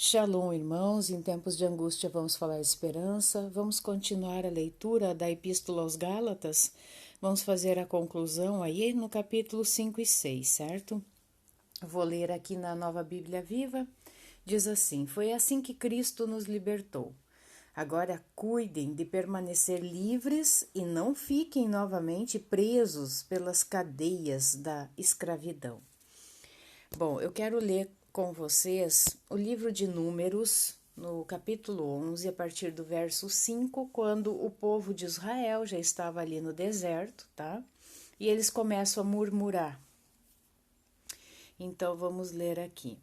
Shalom, irmãos. Em tempos de angústia vamos falar esperança. Vamos continuar a leitura da Epístola aos Gálatas. Vamos fazer a conclusão aí no capítulo 5 e 6, certo? Vou ler aqui na Nova Bíblia Viva. Diz assim: Foi assim que Cristo nos libertou. Agora cuidem de permanecer livres e não fiquem novamente presos pelas cadeias da escravidão. Bom, eu quero ler com vocês o livro de Números, no capítulo 11, a partir do verso 5, quando o povo de Israel já estava ali no deserto, tá? E eles começam a murmurar. Então, vamos ler aqui,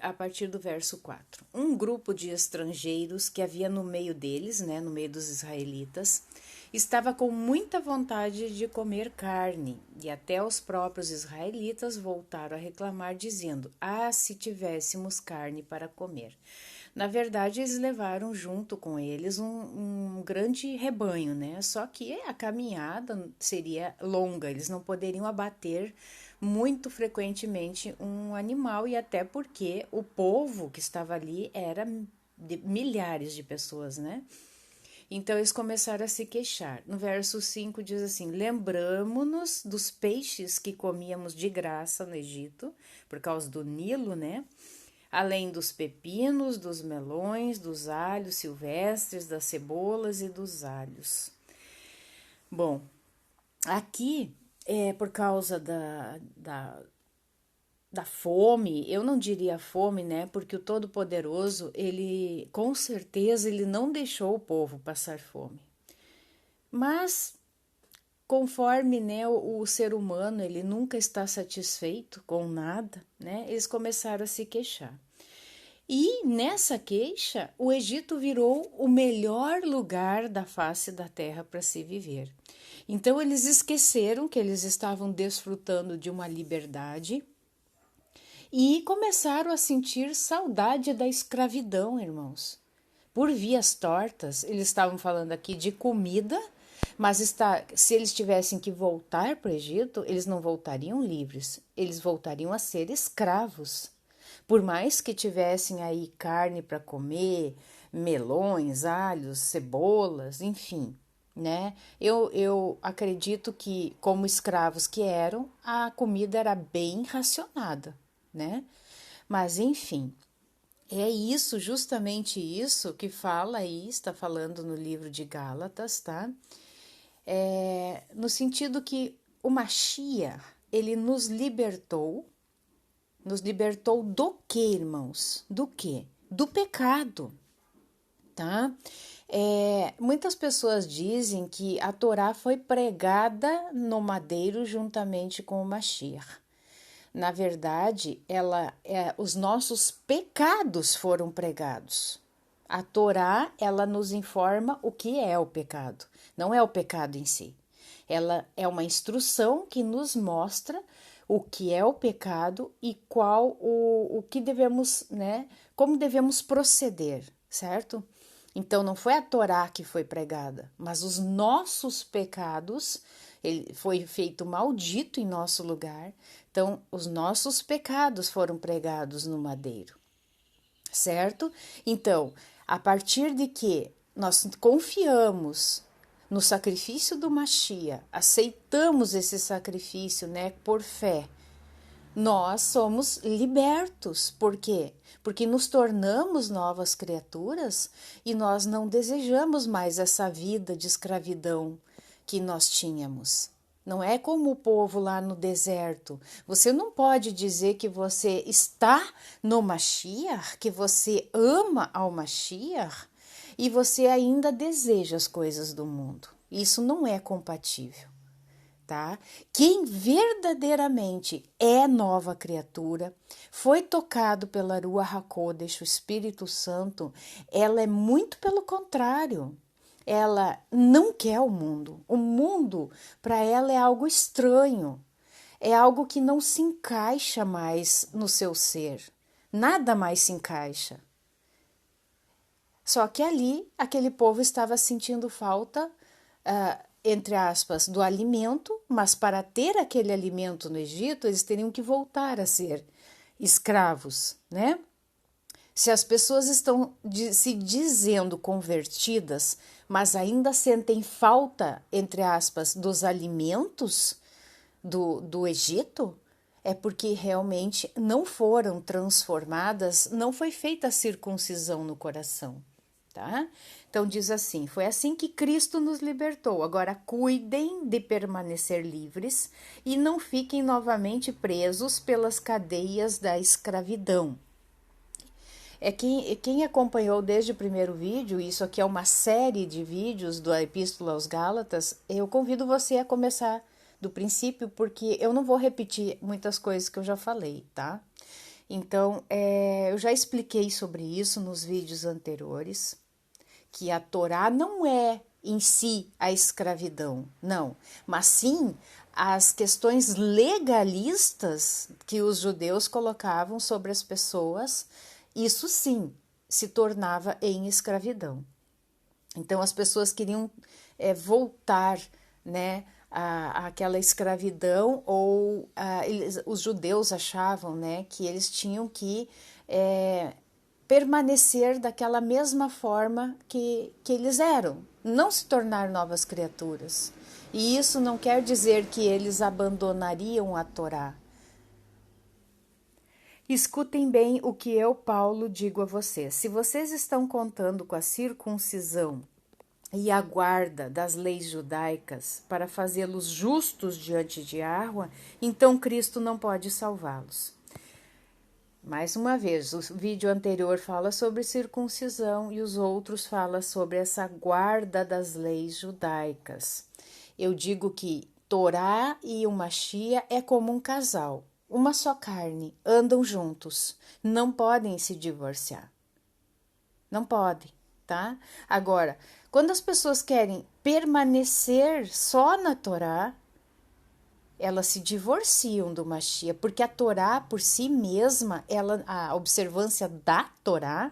a partir do verso 4. Um grupo de estrangeiros que havia no meio deles, né, no meio dos israelitas, estava com muita vontade de comer carne, e até os próprios israelitas voltaram a reclamar, dizendo: Ah, se tivéssemos carne para comer. Na verdade, eles levaram junto com eles um grande rebanho, né? Só que a caminhada seria longa, eles não poderiam abater muito frequentemente um animal, e até porque o povo que estava ali era de milhares de pessoas, né? Então eles começaram a se queixar. No verso 5 diz assim: Lembramo-nos dos peixes que comíamos de graça no Egito, por causa do Nilo, né? Além dos pepinos, dos melões, dos alhos silvestres, das cebolas e dos alhos. Bom, aqui é por causa da fome, eu não diria fome, né? Porque o Todo-Poderoso, ele, com certeza, ele não deixou o povo passar fome. Mas, conforme, né, o ser humano, ele nunca está satisfeito com nada, né? Eles começaram a se queixar. E nessa queixa, o Egito virou o melhor lugar da face da terra para se viver. Então, eles esqueceram que eles estavam desfrutando de uma liberdade e começaram a sentir saudade da escravidão, irmãos. Por vias tortas, eles estavam falando aqui de comida, mas se eles tivessem que voltar para o Egito, eles não voltariam livres, eles voltariam a ser escravos. Por mais que tivessem aí carne para comer, melões, alhos, cebolas, enfim, né? Eu acredito que, como escravos que eram, a comida era bem racionada, né? Mas, enfim, é isso, justamente isso que fala aí, está falando no livro de Gálatas, tá? No sentido que o Mashiach, ele nos libertou do que, irmãos? Do que? Do pecado, tá? Muitas pessoas dizem que a Torá foi pregada no madeiro juntamente com o Mashiach. Na verdade, os nossos pecados foram pregados. A Torá, ela nos informa o que é o pecado, não é o pecado em si. Ela é uma instrução que nos mostra o que é o pecado e qual o que devemos, né, como devemos proceder, certo? Então, não foi a Torá que foi pregada, mas os nossos pecados, ele foi feito maldito em nosso lugar. Então, os nossos pecados foram pregados no madeiro, certo? Então, a partir de que nós confiamos no sacrifício do Mashiach, aceitamos esse sacrifício, né, por fé, nós somos libertos. Por quê? Porque nos tornamos novas criaturas e nós não desejamos mais essa vida de escravidão que nós tínhamos. Não é como o povo lá no deserto. Você não pode dizer que você está no Mashiach, que você ama ao Mashiach e você ainda deseja as coisas do mundo. Isso não é compatível. Tá? Quem verdadeiramente é nova criatura, foi tocado pela Ruach HaKodesh, o Espírito Santo, ela é muito pelo contrário. Ela não quer o mundo. O mundo, para ela, é algo estranho. É algo que não se encaixa mais no seu ser. Nada mais se encaixa. Só que ali, aquele povo estava sentindo falta, entre aspas, do alimento, mas para ter aquele alimento no Egito, eles teriam que voltar a ser escravos, né? Se as pessoas estão se dizendo convertidas, mas ainda sentem falta, entre aspas, dos alimentos do Egito, é porque realmente não foram transformadas, não foi feita a circuncisão no coração, tá? Então diz assim: foi assim que Cristo nos libertou. Agora cuidem de permanecer livres e não fiquem novamente presos pelas cadeias da escravidão. Quem acompanhou desde o primeiro vídeo, isso aqui é uma série de vídeos da Epístola aos Gálatas, eu convido você a começar do princípio, porque eu não vou repetir muitas coisas que eu já falei, tá? Então, eu já expliquei sobre isso nos vídeos anteriores, que a Torá não é em si a escravidão, não, mas sim as questões legalistas que os judeus colocavam sobre as pessoas, isso sim se tornava em escravidão. Então as pessoas queriam voltar, né, àquela escravidão, ou os judeus achavam, né, que eles tinham que permanecer daquela mesma forma que eles eram, não se tornar novas criaturas. E isso não quer dizer que eles abandonariam a Torá. Escutem bem o que eu, Paulo, digo a vocês. Se vocês estão contando com a circuncisão e a guarda das leis judaicas para fazê-los justos diante de Yahweh, então Cristo não pode salvá-los. Mais uma vez, o vídeo anterior fala sobre circuncisão e os outros falam sobre essa guarda das leis judaicas. Eu digo que Torá e o Mashiach é como um casal, uma só carne, andam juntos, não podem se divorciar. Não podem, tá? Agora, quando as pessoas querem permanecer só na Torá, elas se divorciam do Mashiach, porque a Torá por si mesma, a observância da Torá,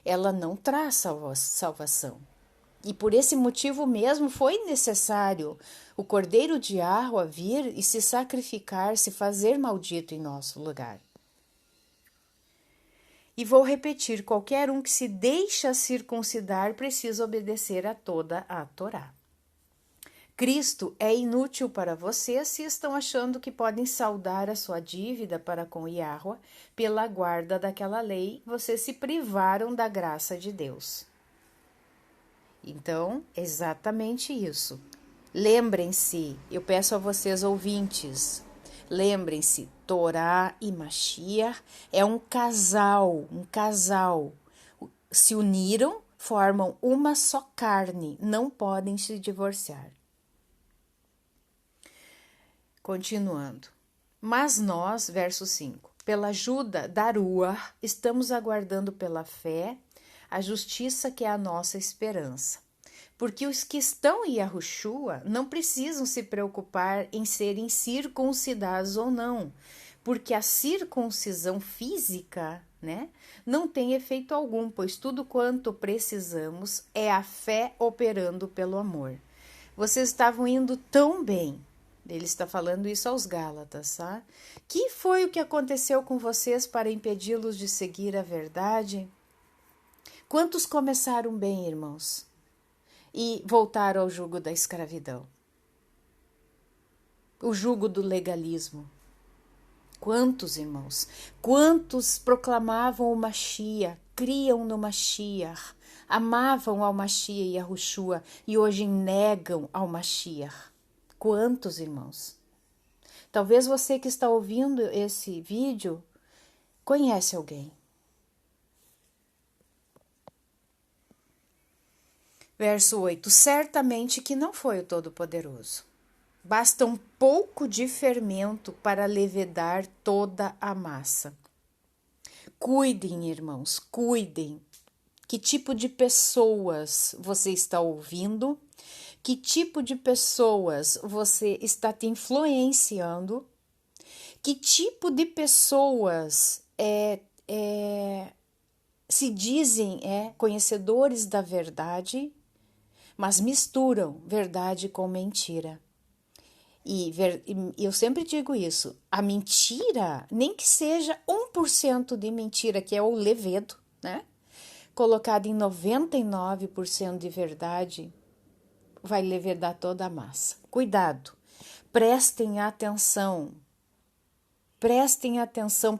ela não traz salvação. E por esse motivo mesmo foi necessário o Cordeiro de Yahweh vir e se sacrificar, se fazer maldito em nosso lugar. E vou repetir, qualquer um que se deixa circuncidar precisa obedecer a toda a Torá. Cristo é inútil para vocês se estão achando que podem saldar a sua dívida para com Yahweh pela guarda daquela lei, vocês se privaram da graça de Deus. Então, exatamente isso. Lembrem-se, eu peço a vocês ouvintes, lembrem-se, Torá e Mashiach é um casal, se uniram, formam uma só carne, não podem se divorciar. Continuando. Mas nós, verso 5, pela ajuda da Ruach, estamos aguardando pela fé a justiça que é a nossa esperança. Porque os que estão em Yahushua não precisam se preocupar em serem circuncidados ou não, porque a circuncisão física, né, não tem efeito algum, pois tudo quanto precisamos é a fé operando pelo amor. Vocês estavam indo tão bem. Ele está falando isso aos Gálatas, tá? Que foi o que aconteceu com vocês para impedi-los de seguir a verdade? Quantos começaram bem, irmãos, e voltaram ao jugo da escravidão? O jugo do legalismo. Quantos, irmãos? Quantos proclamavam o Mashiach, criam no Mashiach, amavam ao Mashiach e Yahushua e hoje negam ao Mashiach? Quantos, irmãos? Talvez você que está ouvindo esse vídeo conhece alguém. Verso 8. Certamente que não foi o Todo-Poderoso. Basta um pouco de fermento para levedar toda a massa. Cuidem, irmãos, cuidem. Que tipo de pessoas você está ouvindo? Que tipo de pessoas você está te influenciando? Que tipo de pessoas se dizem conhecedores da verdade, mas misturam verdade com mentira? E eu sempre digo isso, a mentira, nem que seja 1% de mentira, que é o levedo, né? Colocado em 99% de verdade, vai levedar toda a massa. Cuidado, prestem atenção,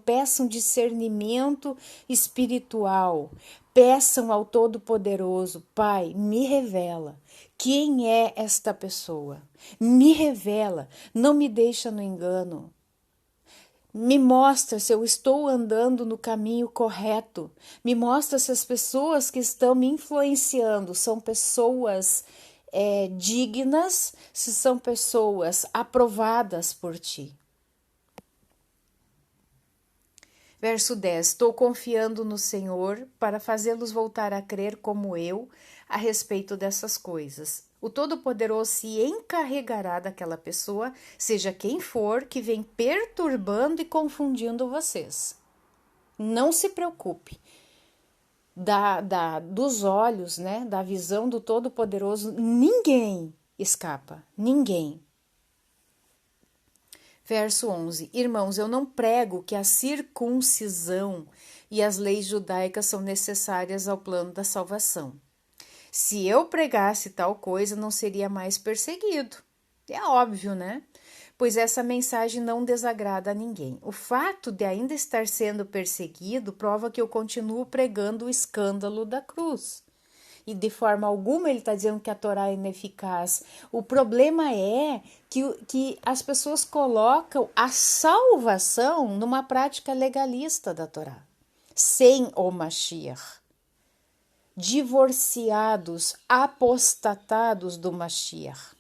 peçam discernimento espiritual, peçam ao Todo-Poderoso, Pai, me revela quem é esta pessoa, me revela, não me deixa no engano. Me mostra se eu estou andando no caminho correto. Me mostra se as pessoas que estão me influenciando são pessoas dignas, se são pessoas aprovadas por ti. Verso 10. Estou confiando no Senhor para fazê-los voltar a crer como eu a respeito dessas coisas. O Todo-Poderoso se encarregará daquela pessoa, seja quem for, que vem perturbando e confundindo vocês. Não se preocupe. Dos olhos, né, da visão do Todo-Poderoso, ninguém escapa. Ninguém. Verso 11. Irmãos, eu não prego que a circuncisão e as leis judaicas são necessárias ao plano da salvação. Se eu pregasse tal coisa, não seria mais perseguido. É óbvio, né? Pois essa mensagem não desagrada a ninguém. O fato de ainda estar sendo perseguido prova que eu continuo pregando o escândalo da cruz. E de forma alguma ele está dizendo que a Torá é ineficaz. O problema é que as pessoas colocam a salvação numa prática legalista da Torá, sem o Mashiach. Divorciados, apostatados do Mashiach.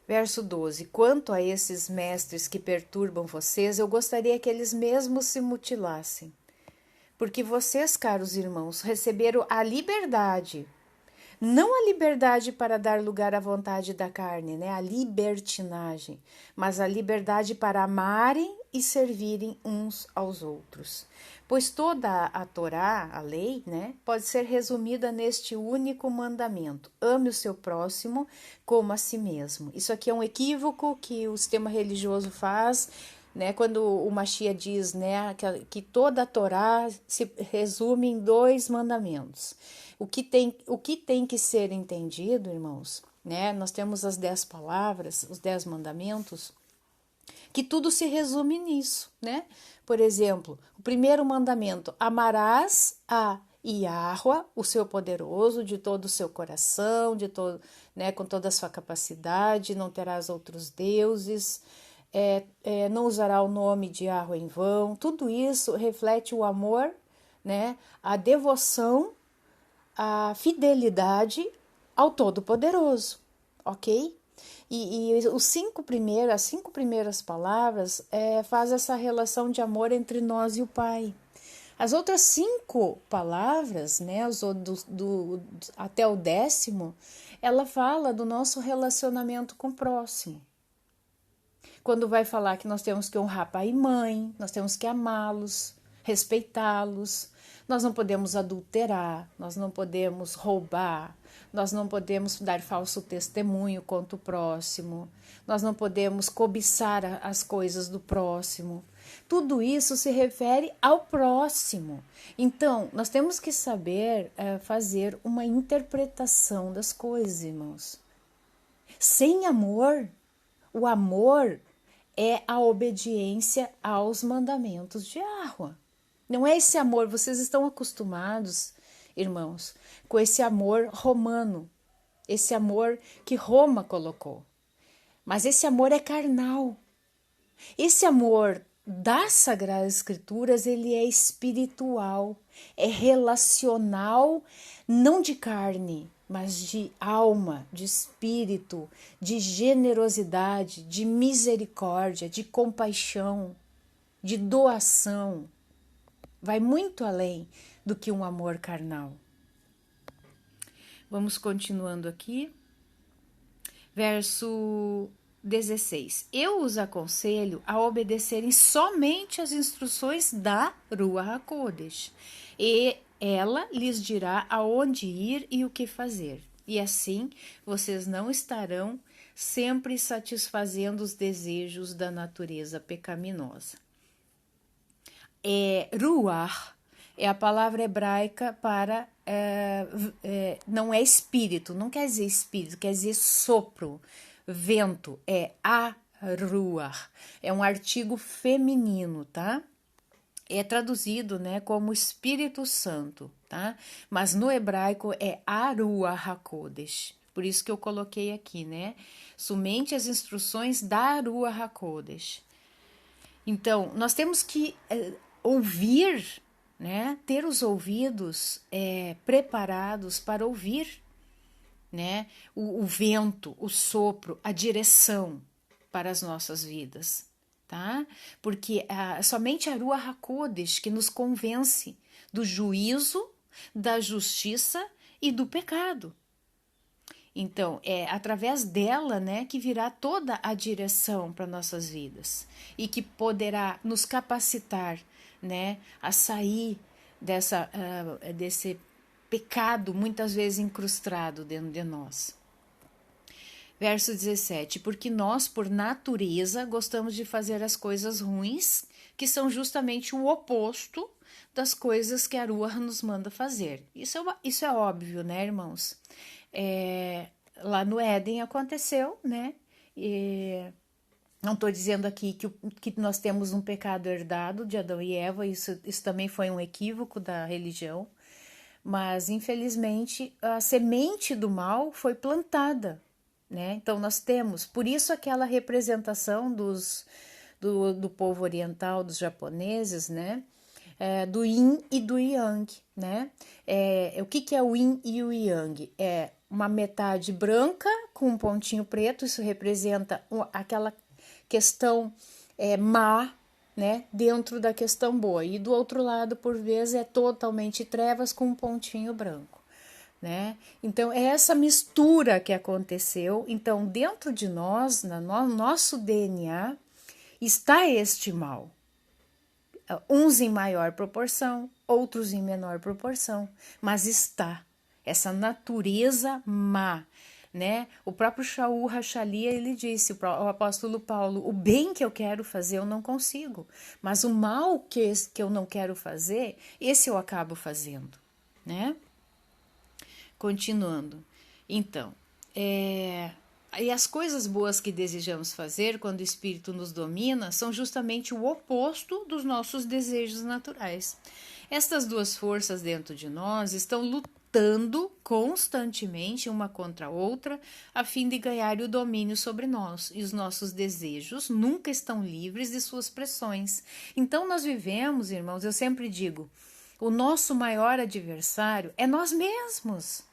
Verso 12. Quanto a esses mestres que perturbam vocês, eu gostaria que eles mesmos se mutilassem. Porque vocês, caros irmãos, receberam a liberdade, não a liberdade para dar lugar à vontade da carne, né? A libertinagem, mas a liberdade para amarem e servirem uns aos outros. Pois toda a Torá, a lei, né, pode ser resumida neste único mandamento: ame o seu próximo como a si mesmo. Isso aqui é um equívoco que o sistema religioso faz, né, quando o Mashiach diz, né, que toda a Torá se resume em 2 mandamentos. O que tem que ser entendido, irmãos, né? Nós temos as 10 palavras, os 10 mandamentos, que tudo se resume nisso, né? Por exemplo, o primeiro mandamento: amarás a Yahweh, o seu poderoso, de todo o seu coração, de todo, né, com toda a sua capacidade, não terás outros deuses, não usará o nome de Yahweh em vão. Tudo isso reflete o amor, né, a devoção, a fidelidade ao Todo-Poderoso, ok? E as 5 primeiras palavras faz essa relação de amor entre nós e o Pai. As outras 5 palavras, né, até o 10º, ela fala do nosso relacionamento com o próximo. Quando vai falar que nós temos que honrar pai e mãe, nós temos que amá-los, respeitá-los, nós não podemos adulterar, nós não podemos roubar, nós não podemos dar falso testemunho contra o próximo, nós não podemos cobiçar as coisas do próximo. Tudo isso se refere ao próximo. Então, nós temos que saber fazer uma interpretação das coisas, irmãos. Sem amor, o amor é a obediência aos mandamentos de Yahweh. Não é esse amor, vocês estão acostumados, irmãos, com esse amor romano, esse amor que Roma colocou. Mas esse amor é carnal. Esse amor das Sagradas Escrituras, ele é espiritual, é relacional, não de carne, mas de alma, de espírito, de generosidade, de misericórdia, de compaixão, de doação. Vai muito além do que um amor carnal. Vamos continuando aqui. Verso 16. Eu os aconselho a obedecerem somente às instruções da Ruach HaKodesh, e ela lhes dirá aonde ir e o que fazer. E assim vocês não estarão sempre satisfazendo os desejos da natureza pecaminosa. Ruach é a palavra hebraica para não é espírito, não quer dizer espírito, quer dizer sopro, vento, é Ruach, é um artigo feminino, tá? É traduzido, né, como Espírito Santo, tá? Mas no hebraico é Ruach HaKodesh. Por isso que eu coloquei aqui, né? Somente as instruções da Ruach HaKodesh. Então, nós temos que ouvir, né? Ter os ouvidos preparados para ouvir, né? O vento, o sopro, a direção para as nossas vidas, tá? Porque somente a Ruach HaKodesh que nos convence do juízo, da justiça e do pecado. Então, é através dela, né, que virá toda a direção para nossas vidas e que poderá nos capacitar, né, a sair desse pecado muitas vezes incrustado dentro de nós. Verso 17, porque nós, por natureza, gostamos de fazer as coisas ruins, que são justamente o oposto das coisas que a Ruach nos manda fazer. Isso é óbvio, né, irmãos? Lá no Éden aconteceu, né? Não estou dizendo aqui que nós temos um pecado herdado de Adão e Eva, isso também foi um equívoco da religião, mas infelizmente a semente do mal foi plantada, né? Então nós temos, por isso aquela representação do povo oriental, dos japoneses, né? Do yin e do yang, né? O que é o yin e o yang? É uma metade branca com um pontinho preto, isso representa aquela questão má, né? Dentro da questão boa. E do outro lado, por vezes, é totalmente trevas com um pontinho branco, né? Então, é essa mistura que aconteceu. Então, dentro de nós, no nosso DNA, está este mal. Uns em maior proporção, outros em menor proporção, mas está essa natureza má, né? O próprio Shaul Hachalia, ele disse, o apóstolo Paulo, o bem que eu quero fazer eu não consigo, mas o mal que eu não quero fazer, esse eu acabo fazendo, né? Continuando, então, e as coisas boas que desejamos fazer quando o Espírito nos domina são justamente o oposto dos nossos desejos naturais. Estas duas forças dentro de nós estão lutando constantemente uma contra a outra a fim de ganhar o domínio sobre nós. E os nossos desejos nunca estão livres de suas pressões. Então nós vivemos, irmãos, eu sempre digo, o nosso maior adversário é nós mesmos.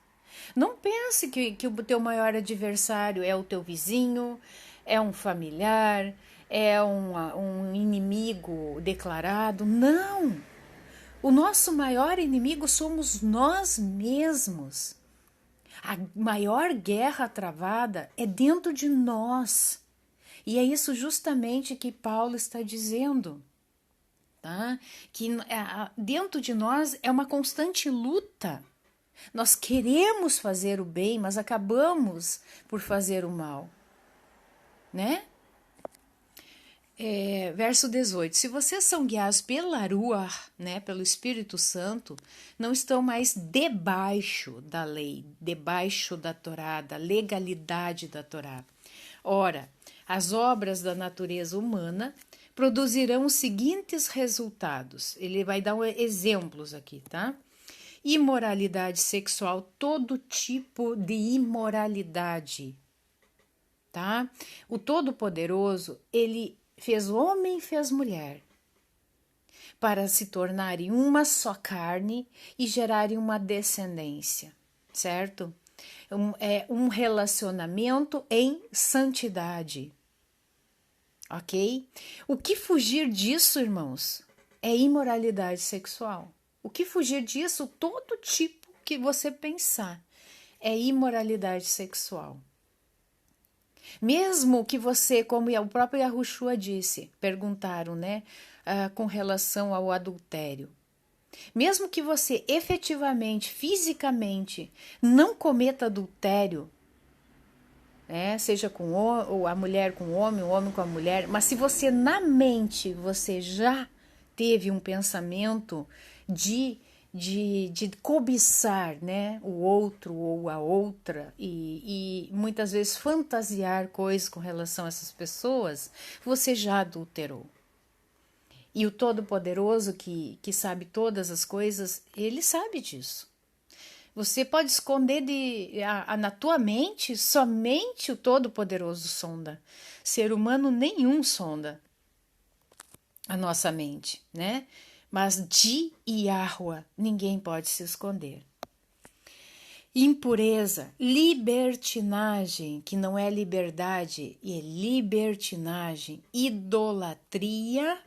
Não pense que o teu maior adversário é o teu vizinho, é um familiar, é um inimigo declarado. Não! O nosso maior inimigo somos nós mesmos. A maior guerra travada é dentro de nós. E é isso justamente que Paulo está dizendo. Tá? Que dentro de nós é uma constante luta. Nós queremos fazer o bem, mas acabamos por fazer o mal, né? Verso 18. Se vocês são guiados pela Ruach, né, pelo Espírito Santo, não estão mais debaixo da lei, debaixo da Torá, da legalidade da Torá. Ora, as obras da natureza humana produzirão os seguintes resultados. Ele vai dar exemplos aqui, tá? Imoralidade sexual, todo tipo de imoralidade, tá? O Todo-Poderoso, ele fez homem e fez mulher para se tornarem uma só carne e gerarem uma descendência, certo? Um relacionamento em santidade, ok? O que fugir disso, irmãos, é imoralidade sexual. O que fugir disso, todo tipo que você pensar, é imoralidade sexual. Mesmo que você, como o próprio Yahushua disse, perguntaram, né, com relação ao adultério. Mesmo que você efetivamente, fisicamente, não cometa adultério, né, seja com ou a mulher com o homem com a mulher, mas se você na mente, você já teve um pensamento de cobiçar, né, o outro ou a outra e muitas vezes fantasiar coisas com relação a essas pessoas, você já adulterou. E o Todo-Poderoso, que sabe todas as coisas, ele sabe disso. Você pode esconder na tua mente, somente o Todo-Poderoso sonda. Ser humano nenhum sonda a nossa mente, né? Mas de Yahweh ninguém pode se esconder. Impureza, libertinagem, que não é liberdade, é libertinagem, idolatria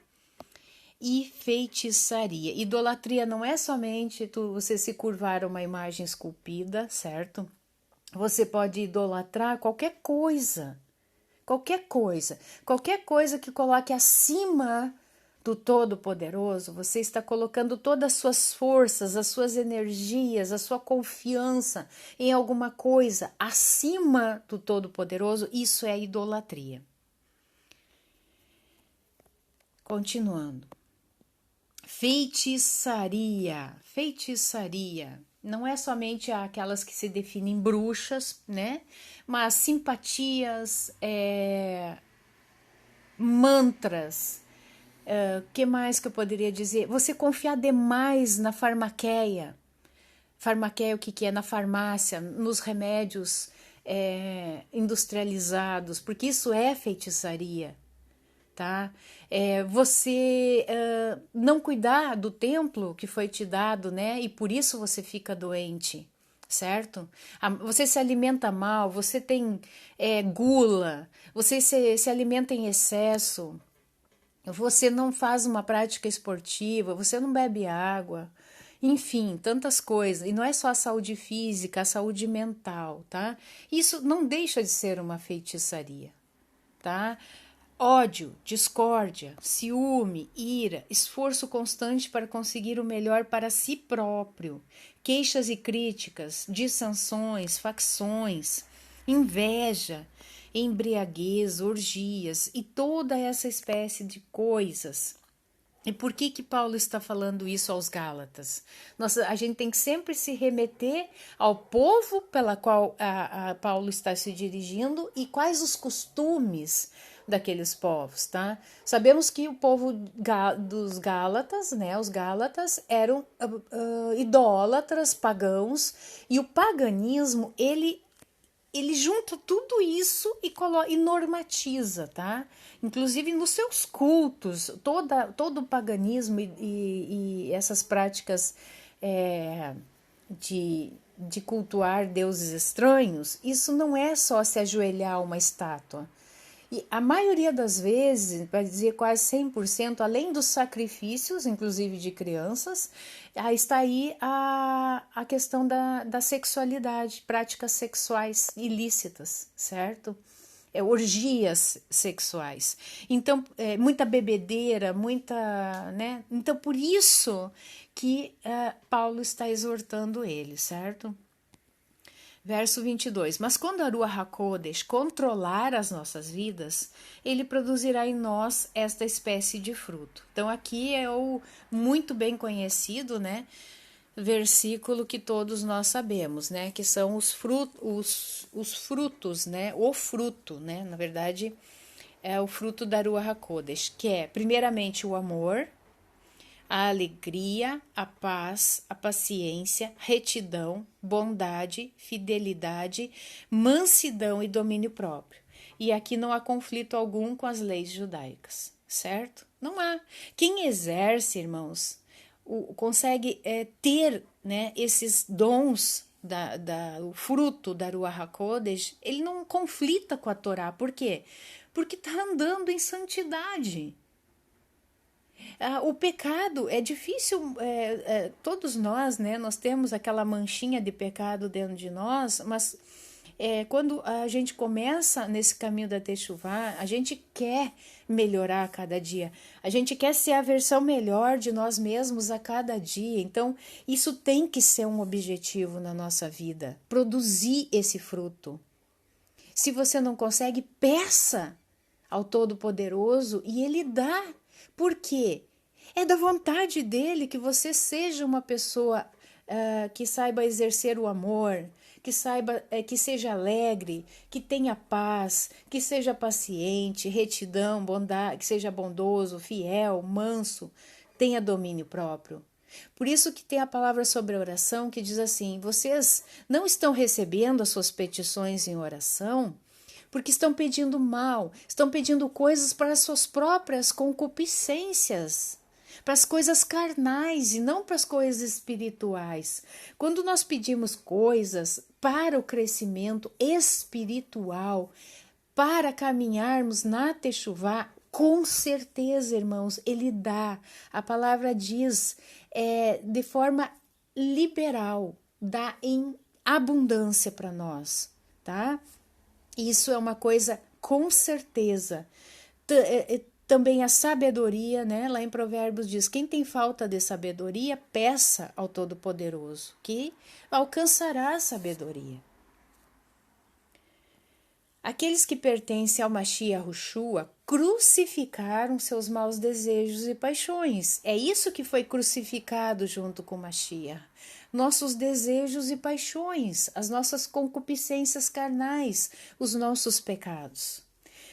e feitiçaria. Idolatria não é somente você se curvar a uma imagem esculpida, certo? Você pode idolatrar qualquer coisa que coloque acima do Todo-Poderoso. Você está colocando todas as suas forças, as suas energias, a sua confiança em alguma coisa acima do Todo-Poderoso. Isso é idolatria. Continuando. Feitiçaria. Não é somente aquelas que se definem bruxas, né? Mas simpatias, mantras. Que mais que eu poderia dizer? Você confiar demais na farmaqueia. Farmaqueia, o que é? Na farmácia, nos remédios industrializados, porque isso é feitiçaria. Tá? Você não cuidar do templo que foi te dado, né? E por isso você fica doente, certo? Você se alimenta mal, você tem gula, você se alimenta em excesso, você não faz uma prática esportiva, você não bebe água, enfim, tantas coisas. E não é só a saúde física, a saúde mental, tá? Isso não deixa de ser uma feitiçaria, tá? Ódio, discórdia, ciúme, ira, esforço constante para conseguir o melhor para si próprio, queixas e críticas, dissensões, facções, inveja, embriaguez, orgias e toda essa espécie de coisas. E por que Paulo está falando isso aos Gálatas? A gente tem que sempre se remeter ao povo pela qual Paulo está se dirigindo e quais os costumes daqueles povos, tá? Sabemos que o povo dos Gálatas, né, os Gálatas eram idólatras, pagãos, e o paganismo, ele junta tudo isso e normatiza, tá? Inclusive nos seus cultos, todo o paganismo e essas práticas de cultuar deuses estranhos, isso não é só se ajoelhar a uma estátua. E a maioria das vezes, para dizer quase 100%, além dos sacrifícios, inclusive de crianças, está aí a questão da sexualidade, práticas sexuais ilícitas, certo? Orgias sexuais. Então, muita bebedeira, muita, né? Então, por isso que Paulo está exortando ele, certo? Verso 22. Mas quando a Ruach HaKodesh controlar as nossas vidas, ele produzirá em nós esta espécie de fruto. Então aqui é o muito bem conhecido, né, versículo que todos nós sabemos, né, que são os frutos, né, o fruto, né, na verdade é o fruto da Ruach HaKodesh, que é primeiramente o amor, a alegria, a paz, a paciência, retidão, bondade, fidelidade, mansidão e domínio próprio. E aqui não há conflito algum com as leis judaicas, certo? Não há. Quem exerce, irmãos, consegue ter, né, esses dons, o fruto da Ruach HaKodesh, ele não conflita com a Torá. Por quê? Porque está andando em santidade. O pecado é difícil, todos nós, né, nós temos aquela manchinha de pecado dentro de nós, mas quando a gente começa nesse caminho da Teshuvá, a gente quer melhorar a cada dia, a gente quer ser a versão melhor de nós mesmos a cada dia, então isso tem que ser um objetivo na nossa vida, produzir esse fruto. Se você não consegue, peça ao Todo-Poderoso e Ele dá. Por quê? É da vontade dele que você seja uma pessoa que saiba exercer o amor, que saiba, que seja alegre, que tenha paz, que seja paciente, retidão, bondade, que seja bondoso, fiel, manso, tenha domínio próprio. Por isso que tem a palavra sobre a oração que diz assim: vocês não estão recebendo as suas petições em oração porque estão pedindo mal, estão pedindo coisas para as suas próprias concupiscências, para as coisas carnais e não para as coisas espirituais. Quando nós pedimos coisas para o crescimento espiritual, para caminharmos na Techuvá, com certeza, irmãos, ele dá. A palavra diz de forma liberal, dá em abundância para nós, tá? Isso é uma coisa com certeza. Também a sabedoria, né? Lá em Provérbios diz: quem tem falta de sabedoria, peça ao Todo-Poderoso, que alcançará a sabedoria. Aqueles que pertencem ao Mashiach Yahushua crucificaram seus maus desejos e paixões. É isso que foi crucificado junto com o Mashiach. Nossos desejos e paixões, as nossas concupiscências carnais, os nossos pecados.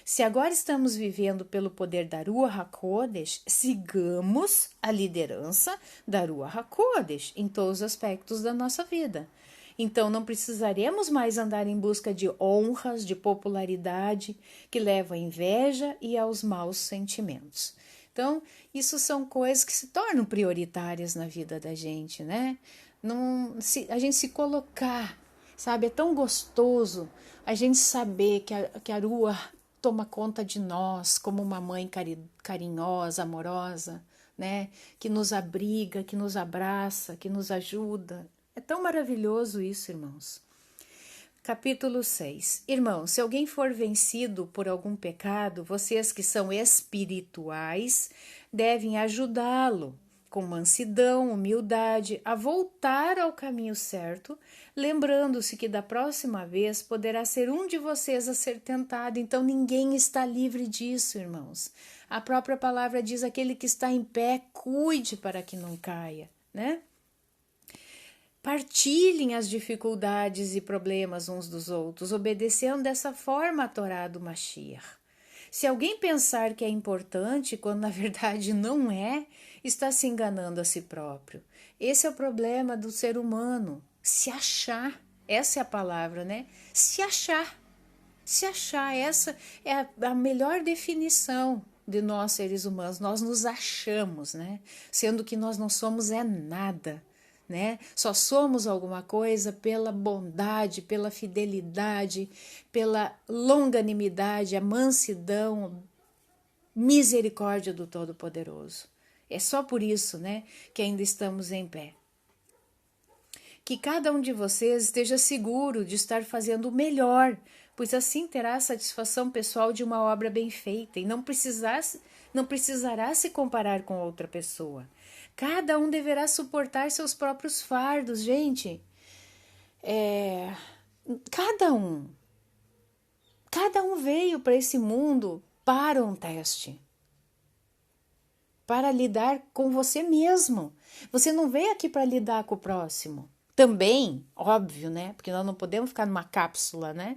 Se agora estamos vivendo pelo poder da Ruach HaKodesh, sigamos a liderança da Ruach HaKodesh em todos os aspectos da nossa vida. Então não precisaremos mais andar em busca de honras, de popularidade, que leva à inveja e aos maus sentimentos. Então, isso são coisas que se tornam prioritárias na vida da gente, né? A gente se colocar, sabe? É tão gostoso a gente saber que a Ruach toma conta de nós como uma mãe carinhosa, amorosa, né? Que nos abriga, que nos abraça, que nos ajuda. É tão maravilhoso isso, irmãos. Capítulo 6. Irmãos, se alguém for vencido por algum pecado, vocês que são espirituais devem ajudá-lo com mansidão, humildade, a voltar ao caminho certo, lembrando-se que da próxima vez poderá ser um de vocês a ser tentado. Então ninguém está livre disso, irmãos. A própria palavra diz: aquele que está em pé, cuide para que não caia, né? Partilhem as dificuldades e problemas uns dos outros, obedecendo dessa forma a Torá do Mashiach. Se alguém pensar que é importante, quando na verdade não é, está se enganando a si próprio. Esse é o problema do ser humano, se achar. Essa é a palavra, né? Se achar. Se achar, essa é a melhor definição de nós seres humanos. Nós nos achamos, né? Sendo que nós não somos nada. Né? Só somos alguma coisa pela bondade, pela fidelidade, pela longanimidade, a mansidão, misericórdia do Todo-Poderoso. É só por isso, né, que ainda estamos em pé. Que cada um de vocês esteja seguro de estar fazendo o melhor, pois assim terá a satisfação pessoal de uma obra bem feita e não precisará se comparar com outra pessoa. Cada um deverá suportar seus próprios fardos, gente. Cada um veio para esse mundo para um teste. Para lidar com você mesmo. Você não veio aqui para lidar com o próximo. Também, óbvio, né? Porque nós não podemos ficar numa cápsula, né?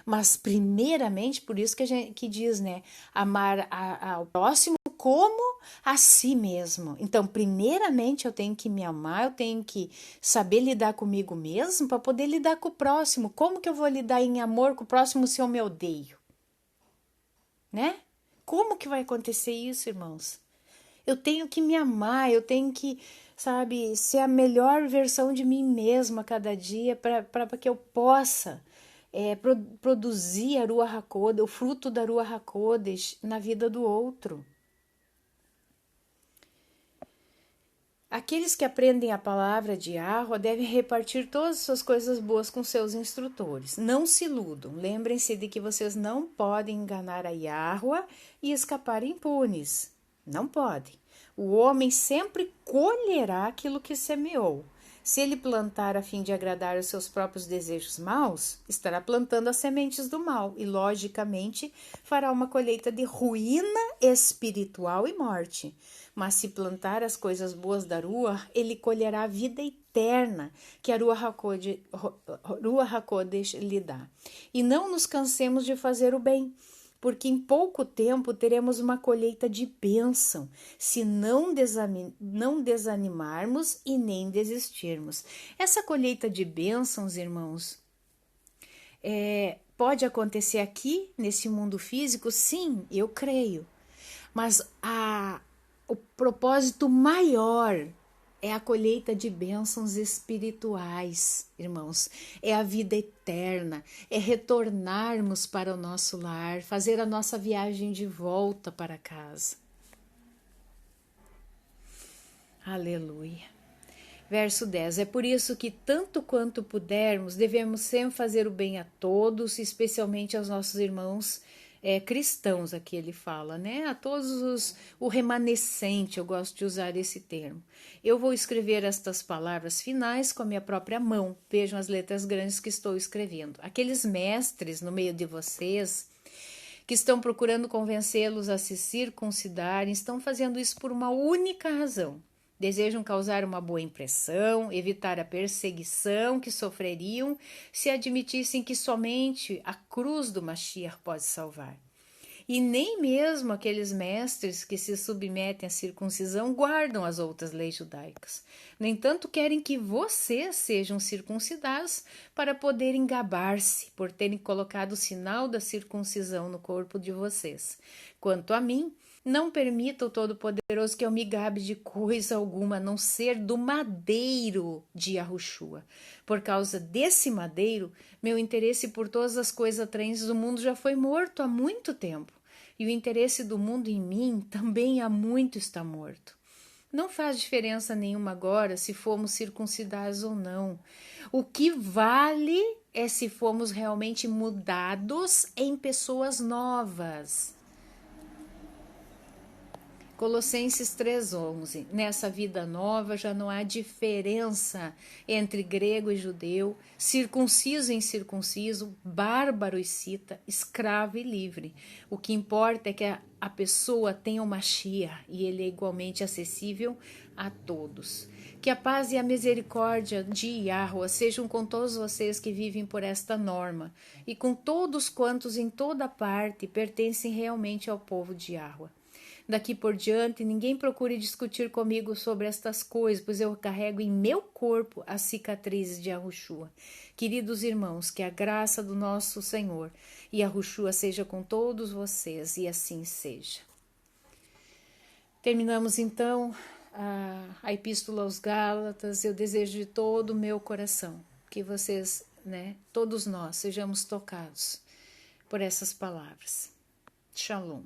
Mas primeiramente, por isso que diz, né? Amar ao próximo como a si mesmo. Então, primeiramente eu tenho que me amar, eu tenho que saber lidar comigo mesmo para poder lidar com o próximo. Como que eu vou lidar em amor com o próximo se eu me odeio? Né? Como que vai acontecer isso, irmãos? Eu tenho que me amar, eu tenho que, sabe, ser a melhor versão de mim mesma a cada dia para que eu possa produzir a Ruach HaKodesh, o fruto da Ruach HaKodesh na vida do outro. Aqueles que aprendem a palavra de Yahweh devem repartir todas as suas coisas boas com seus instrutores. Não se iludam. Lembrem-se de que vocês não podem enganar a Yahweh e escapar impunes. Não podem. O homem sempre colherá aquilo que semeou. Se ele plantar a fim de agradar os seus próprios desejos maus, estará plantando as sementes do mal e, logicamente, fará uma colheita de ruína espiritual e morte. Mas se plantar as coisas boas da Ruach, ele colherá a vida eterna que a Ruach HaKodesh lhe dá. E não nos cansemos de fazer o bem, porque em pouco tempo teremos uma colheita de bênção, se não desanimarmos e nem desistirmos. Essa colheita de bênçãos, irmãos, pode acontecer aqui, nesse mundo físico? Sim, eu creio. Mas o propósito maior é a colheita de bênçãos espirituais, irmãos. É a vida eterna, é retornarmos para o nosso lar, fazer a nossa viagem de volta para casa. Aleluia. Verso 10. É por isso que, tanto quanto pudermos, devemos sempre fazer o bem a todos, especialmente aos nossos irmãos cristãos, aqui ele fala, né? A todos o remanescente, eu gosto de usar esse termo. Eu vou escrever estas palavras finais com a minha própria mão. Vejam as letras grandes que estou escrevendo. Aqueles mestres no meio de vocês que estão procurando convencê-los a se circuncidarem, estão fazendo isso por uma única razão. Desejam causar uma boa impressão, evitar a perseguição que sofreriam se admitissem que somente a cruz do Mashiach pode salvar. E nem mesmo aqueles mestres que se submetem à circuncisão guardam as outras leis judaicas. No entanto, querem que vocês sejam circuncidados para poderem gabar-se por terem colocado o sinal da circuncisão no corpo de vocês. Quanto a mim, não permita o Todo-Poderoso que eu me gabe de coisa alguma, a não ser do madeiro de Yahushua. Por causa desse madeiro, meu interesse por todas as coisas atraentes do mundo já foi morto há muito tempo. E o interesse do mundo em mim também há muito está morto. Não faz diferença nenhuma agora se fomos circuncidados ou não. O que vale é se fomos realmente mudados em pessoas novas. Colossenses 3,11. Nessa vida nova já não há diferença entre grego e judeu, circunciso e incircunciso, bárbaro e cita, escravo e livre. O que importa é que a pessoa tenha o Mashiach e ele é igualmente acessível a todos. Que a paz e a misericórdia de Yahuwah sejam com todos vocês que vivem por esta norma e com todos quantos em toda parte pertencem realmente ao povo de Yahuwah. Daqui por diante, ninguém procure discutir comigo sobre estas coisas, pois eu carrego em meu corpo as cicatrizes de Yahushua. Queridos irmãos, que a graça do nosso Senhor e Yahushua seja com todos vocês, e assim seja. Terminamos então a Epístola aos Gálatas. Eu desejo de todo o meu coração que vocês, todos nós, sejamos tocados por essas palavras. Shalom.